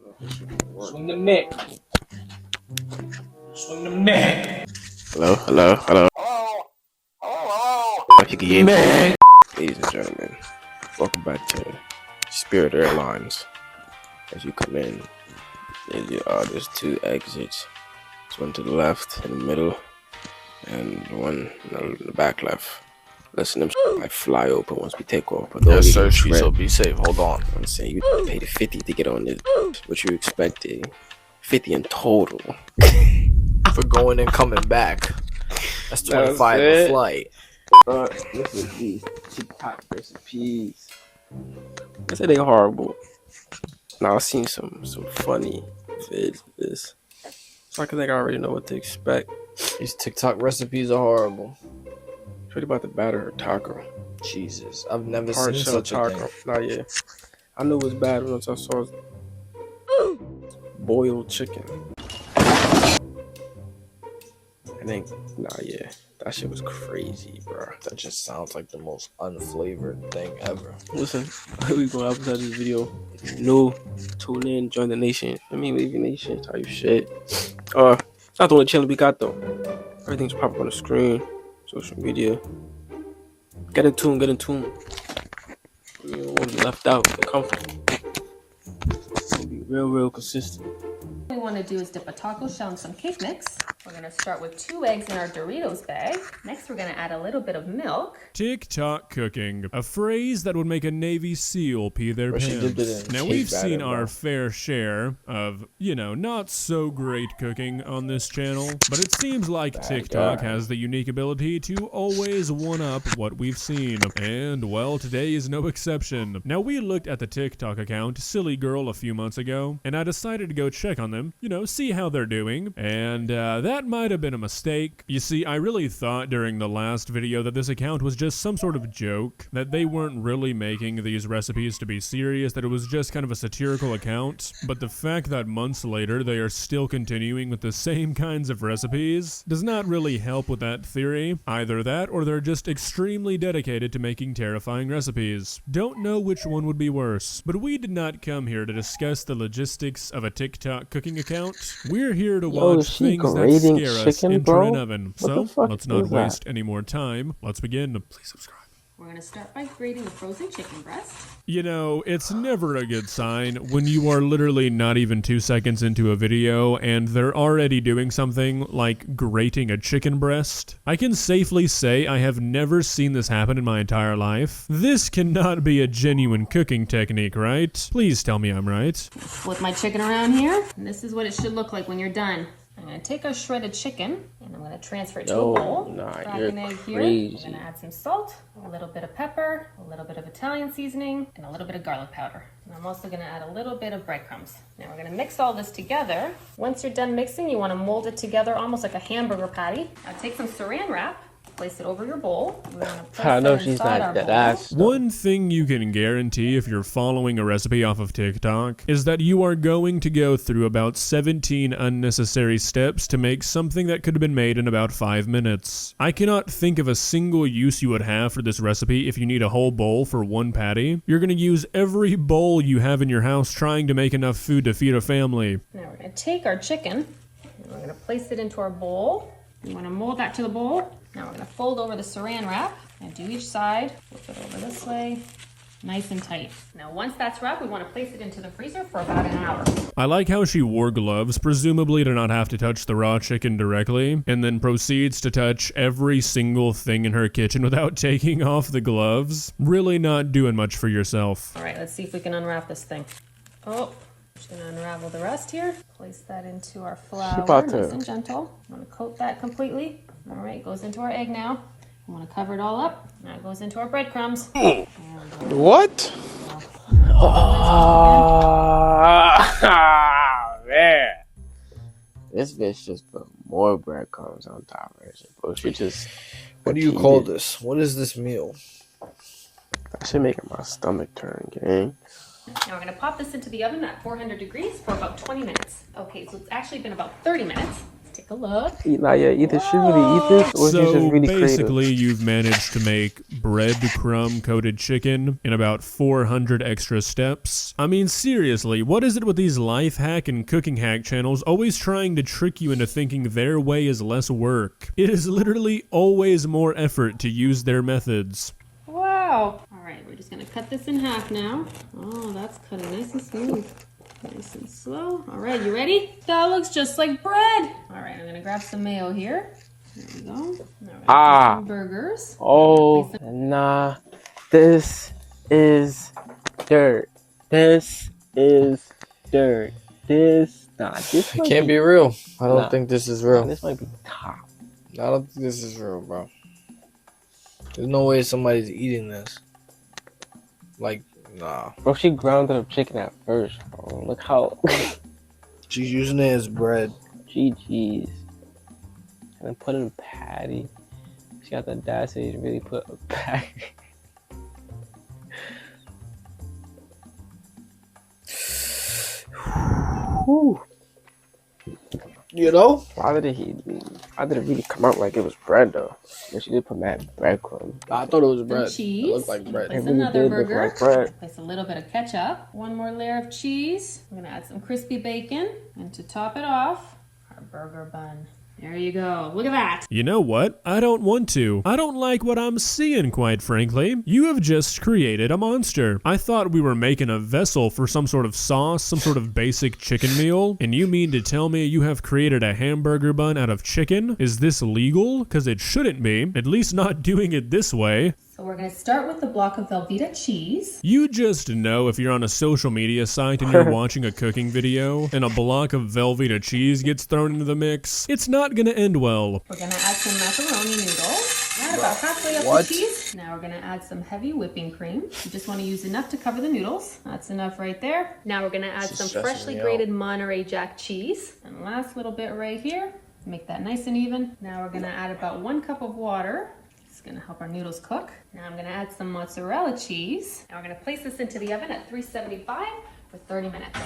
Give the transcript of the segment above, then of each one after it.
Swing the mitt. Swing the mitt. Hello. You can hear me. Ladies and gentlemen, welcome back to Spirit Airlines. As you come in, there's two exits. There's one to the left, in the middle, and one in the back left. Listen, them might fly open once we take off. But yes, sir. So be safe. Hold on. I'm saying you paid 50 to get on this. What you expected? 50 in total. For going and coming back. That's 25 a flight. This is these TikTok recipes. I said they horrible. Now I've seen some funny vids of this. So I think I already know what to expect. These TikTok recipes are horrible. Pretty about to batter her taco. Jesus, I've never Hard seen shell such a taco. thing. Nah, yeah. I knew it was bad once I saw boiled chicken. I think, yeah. That shit was crazy, bro. That just sounds like the most unflavored thing ever. Listen, we go outside this video. No, tune in, join the nation. Wavy Nation type shit. Not the only channel we got though. Everything's popping on the screen. Social media. Get in tune. We don't want to be left out. Get comfortable. We'll be real consistent. What we want to do is dip a taco shell in some cake mix. We're going to start with 2 eggs in our Doritos bag. Next, we're going to add a little bit of milk. TikTok cooking, a phrase that would make a Navy SEAL pee their pants. Now, we've seen our fair share of, not so great cooking on this channel, but it seems like TikTok has the unique ability to always one-up what we've seen. And, well, today is no exception. Now, we looked at the TikTok account, Silly Girl, a few months ago, and I decided to go check on them, see how they're doing, and that might have been a mistake. You see, I really thought during the last video that this account was just some sort of joke, that they weren't really making these recipes to be serious, that it was just kind of a satirical account, but the fact that months later they are still continuing with the same kinds of recipes does not really help with that theory. Either that, or they're just extremely dedicated to making terrifying recipes. Don't know which one would be worse, but we did not come here to discuss the logistics of a TikTok cooking account. We're here to watch things that scare us into an oven. So, let's not waste any more time. Let's begin. Please subscribe. We're going to start by grating the frozen chicken breast. It's never a good sign when you are literally not even 2 seconds into a video and they're already doing something like grating a chicken breast. I can safely say I have never seen this happen in my entire life. This cannot be a genuine cooking technique, right? Please tell me I'm right. Flip my chicken around here, and this is what it should look like when you're done. I'm going to take our shredded chicken, and I'm going to transfer it to a bowl. Crack an egg here. I'm going to add some salt, a little bit of pepper, a little bit of Italian seasoning, and a little bit of garlic powder. And I'm also going to add a little bit of breadcrumbs. Now we're going to mix all this together. Once you're done mixing, you want to mold it together almost like a hamburger patty. Now take some saran wrap. Place it over your bowl. I know she's not that ass. One thing you can guarantee if you're following a recipe off of TikTok is that you are going to go through about 17 unnecessary steps to make something that could have been made in about 5 minutes. I cannot think of a single use you would have for this recipe if you need a whole bowl for one patty. You're going to use every bowl you have in your house trying to make enough food to feed a family. Now we're going to take our chicken and we're going to place it into our bowl. You want to mold that to the bowl. Now we're going to fold over the saran wrap and do each side. Flip it over this way, nice and tight. Now once that's wrapped, we want to place it into the freezer for about an hour. I like how she wore gloves, presumably to not have to touch the raw chicken directly, and then proceeds to touch every single thing in her kitchen without taking off the gloves. Really not doing much for yourself. All right, let's see if we can unwrap this thing. Oh. Just gonna unravel the rest here. Place that into our flour, nice and gentle. I'm gonna coat that completely. All right, goes into our egg now. I want to cover it all up. Now it goes into our breadcrumbs. What? Man. This bitch just put more breadcrumbs on top of it. Bro, she just... What do you call this? What is this meal? That should make my stomach turn, gang. Now we're going to pop this into the oven at 400 degrees for about 20 minutes. Okay, so it's actually been about 30 minutes. Let's take a look. Nah, yeah, either she really eat this or she's just really basically, creative. you've managed to make breadcrumb coated chicken in about 400 extra steps. I mean, seriously, what is it with these life hack and cooking hack channels always trying to trick you into thinking their way is less work? It is literally always more effort to use their methods. Wow. All right, we're just gonna cut this in half now. Oh, that's cutting nice and smooth. Nice and slow. All right, you ready? That looks just like bread. All right, I'm gonna grab some mayo here. There we go. Now some burgers. Oh, nah. This is dirt. This is dirt. This It can't be real. I don't think this is real. This might be top. I don't think this is real, bro. There's no way somebody's eating this. Like, nah. Bro, she grounded up chicken at first, bro. Look how she's using it as bread. GG's. And then put in a patty. She got the audacity to really put a patty. Whew. You know? Why did it really come out like it was bread though? But she did put mad breadcrumbs. I thought it was bread. Cheese. It looked like bread. Place really another burger. Like bread. Place a little bit of ketchup. One more layer of cheese. I'm gonna add some crispy bacon. And to top it off, our burger bun. There you go. Look at that. You know what? I don't want to. I don't like what I'm seeing, quite frankly. You have just created a monster. I thought we were making a vessel for some sort of sauce, some sort of basic chicken meal, and you mean to tell me you have created a hamburger bun out of chicken? Is this legal? Because it shouldn't be. At least not doing it this way. So we're going to start with the block of Velveeta cheese. You just know if you're on a social media site and you're watching a cooking video and a block of Velveeta cheese gets thrown into the mix, it's not going to end well. We're going to add some macaroni noodles. Add about halfway up the cheese. Now we're going to add some heavy whipping cream. You just want to use enough to cover the noodles. That's enough right there. Now we're going to add some freshly grated Monterey Jack cheese. And last little bit right here. Make that nice and even. Now we're going to add about 1 cup of water. It's gonna help our noodles cook. Now I'm gonna add some mozzarella cheese. And we're gonna place this into the oven at 375 for 30 minutes.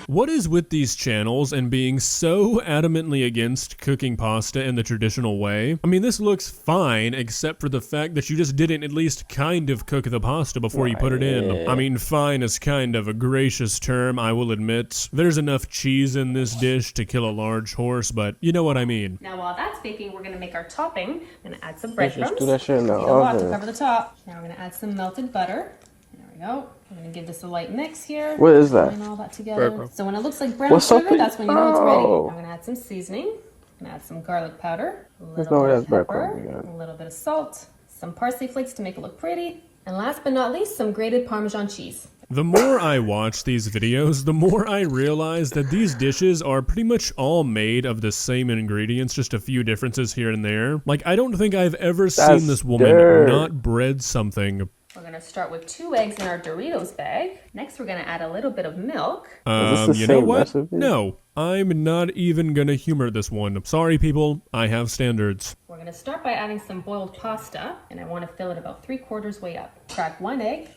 What is with these channels and being so adamantly against cooking pasta in the traditional way? I mean, this looks fine, except for the fact that you just didn't at least kind of cook the pasta before you put it in. I mean, fine is kind of a gracious term, I will admit. There's enough cheese in this dish to kill a large horse, but you know what I mean. Now while that's baking, we're gonna make our topping. I'm gonna add some breadcrumbs. Just do that shit in the a lot to oven. cover the top. Now we're gonna add some melted butter. There we go. I'm gonna give this a light mix here. What is that? And all that together. So when it looks like brown sugar, that's when you know it's ready. I'm gonna add some seasoning. I'm gonna add some garlic powder, a little bit of pepper, a little bit of salt, some parsley flakes to make it look pretty, and last but not least, some grated Parmesan cheese. The more I watch these videos, the more I realize that these dishes are pretty much all made of the same ingredients, just a few differences here and there. Like, I don't think I've ever seen this woman not bread something. We're gonna start with 2 eggs in our Doritos bag. Next, we're gonna add a little bit of milk. You know what? Recipe? No, I'm not even gonna humor this one. Sorry, people, I have standards. We're gonna start by adding some boiled pasta, and I want to fill it about 3/4 way up. Crack 1 egg.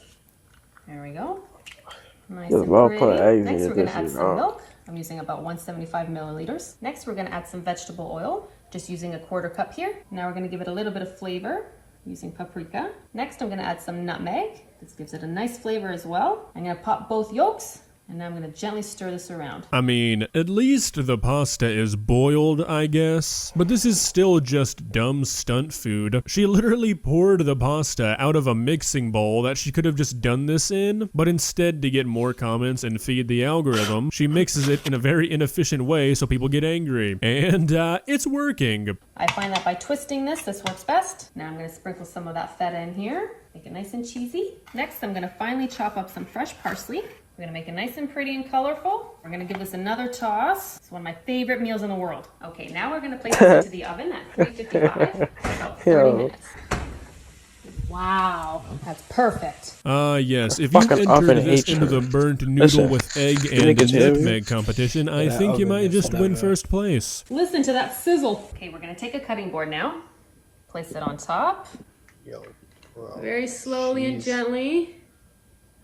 There we go. Nice and pretty. Next, we're gonna add some milk. I'm using about 175 milliliters. Next, we're gonna add some vegetable oil, just using a 1/4 cup here. Now we're gonna give it a little bit of flavor, using paprika. Next, I'm gonna add some nutmeg. This gives it a nice flavor as well. I'm gonna pop both yolks, and now I'm gonna gently stir this around. I mean, at least the pasta is boiled, I guess. But this is still just dumb stunt food. She literally poured the pasta out of a mixing bowl that she could have just done this in, but instead, to get more comments and feed the algorithm, she mixes it in a very inefficient way so people get angry. And it's working. I find that by twisting this works best. Now I'm gonna sprinkle some of that feta in here, make it nice and cheesy. Next, I'm gonna finally chop up some fresh parsley. We're gonna make it nice and pretty and colorful. We're gonna give this another toss. It's one of my favorite meals in the world. Okay, now we're gonna place it into the oven at 355 for about 30 minutes. Wow, that's perfect. Yes, if you entered this into the burnt noodle with egg and nutmeg competition, I think you might just win first place. Listen to that sizzle. Okay, we're gonna take a cutting board now. Place it on top. Very slowly and gently.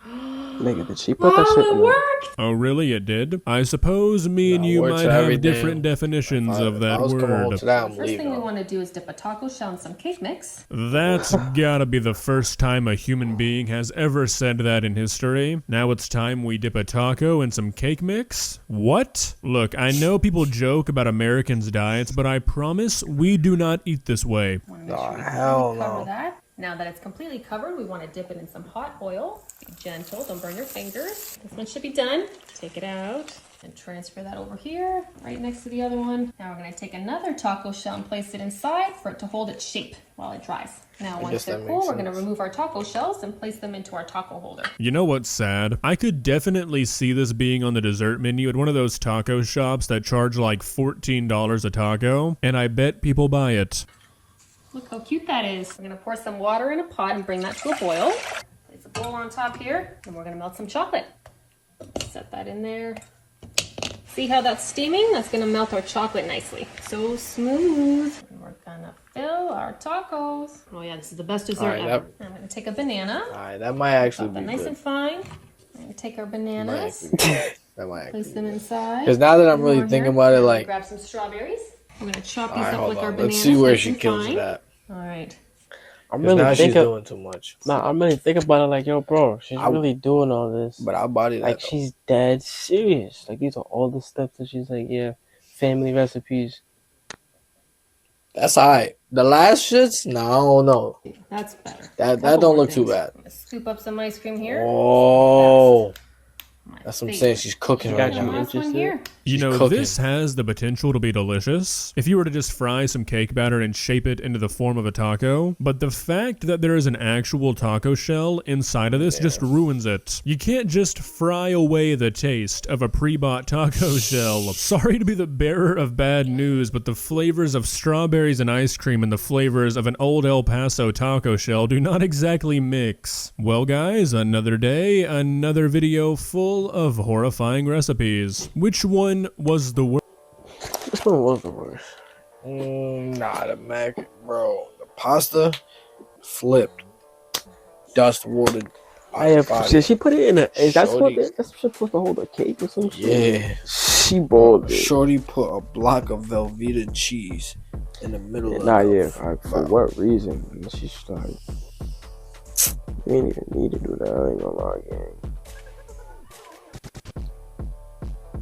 Nigga, did she put that shit in worked! Oh, really? It did? I suppose me and you might have different definitions of that word. The first thing we want to do is dip a taco shell in some cake mix. That's gotta be the first time a human being has ever said that in history. Now it's time we dip a taco in some cake mix? What? Look, I know people joke about Americans' diets, but I promise we do not eat this way. Hell no. Cover that. Now that it's completely covered, we want to dip it in some hot oil. Be gentle, don't burn your fingers. This one should be done. Take it out and transfer that over here, right next to the other one. Now we're going to take another taco shell and place it inside for it to hold its shape while it dries. Now once they're cool, we're going to remove our taco shells and place them into our taco holder. You know what's sad? I could definitely see this being on the dessert menu at one of those taco shops that charge like $14 a taco, and I bet people buy it. Look how cute that is. We're gonna pour some water in a pot and bring that to a boil. Place a bowl on top here, and we're gonna melt some chocolate. Set that in there. See how that's steaming? That's gonna melt our chocolate nicely. So smooth. And we're gonna fill our tacos. Oh yeah, this is the best dessert ever. I'm gonna take a banana. Alright, that might actually be nice good. and fine. I'm gonna take our bananas. That might place them inside. Because now that I'm really thinking about it, like, grab some strawberries. We're gonna chop these up like our bananas. Let's see where she kills it at. All right. I'm really now she's doing too much. Nah, I'm really thinking about it like, yo, bro, she's really doing all this. But our body, like, she's dead serious. Like, these are all the steps that she's like, yeah, family recipes. That's alright. The last shits, no, I don't know. That's better. That don't look too bad. I'm gonna scoop up some ice cream here. Oh. That's what I'm saying. She's cooking right now. Last one here. You know, this has the potential to be delicious if you were to just fry some cake batter and shape it into the form of a taco, but the fact that there is an actual taco shell inside of this just ruins it. You can't just fry away the taste of a pre-bought taco shell. Sorry to be the bearer of bad news, but the flavors of strawberries and ice cream and the flavors of an old El Paso taco shell do not exactly mix. Well guys, another day, another video full of horrifying recipes. Which one was the worst? This one was the worst. Nah, the mac, bro. The pasta flipped, dust watered. She put it in a. That's supposed to hold a cake or some shit. Yeah, she balled it. Shorty put a block of Velveeta cheese in the middle of it. For what reason? She's like, you ain't even need to do that. I ain't gonna lie, gang.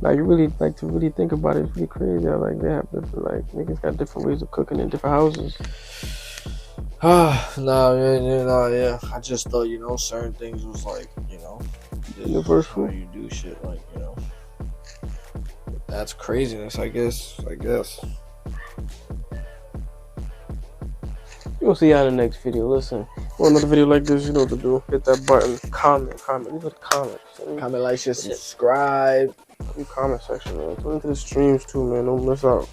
Like, you really, like, to really think about it, it's really crazy how, like, they have different, like, niggas got different ways of cooking in different houses. Yeah. I just thought, you know, certain things was like, you know, universal. How you do shit, like, you know. That's craziness, I guess. We'll see y'all in the next video. Listen, want another video like this, you know what to do. Hit that button, comment. These are the comments. Comment, like, share, subscribe. Comment section, man. Tune into the streams too, man. Don't miss out.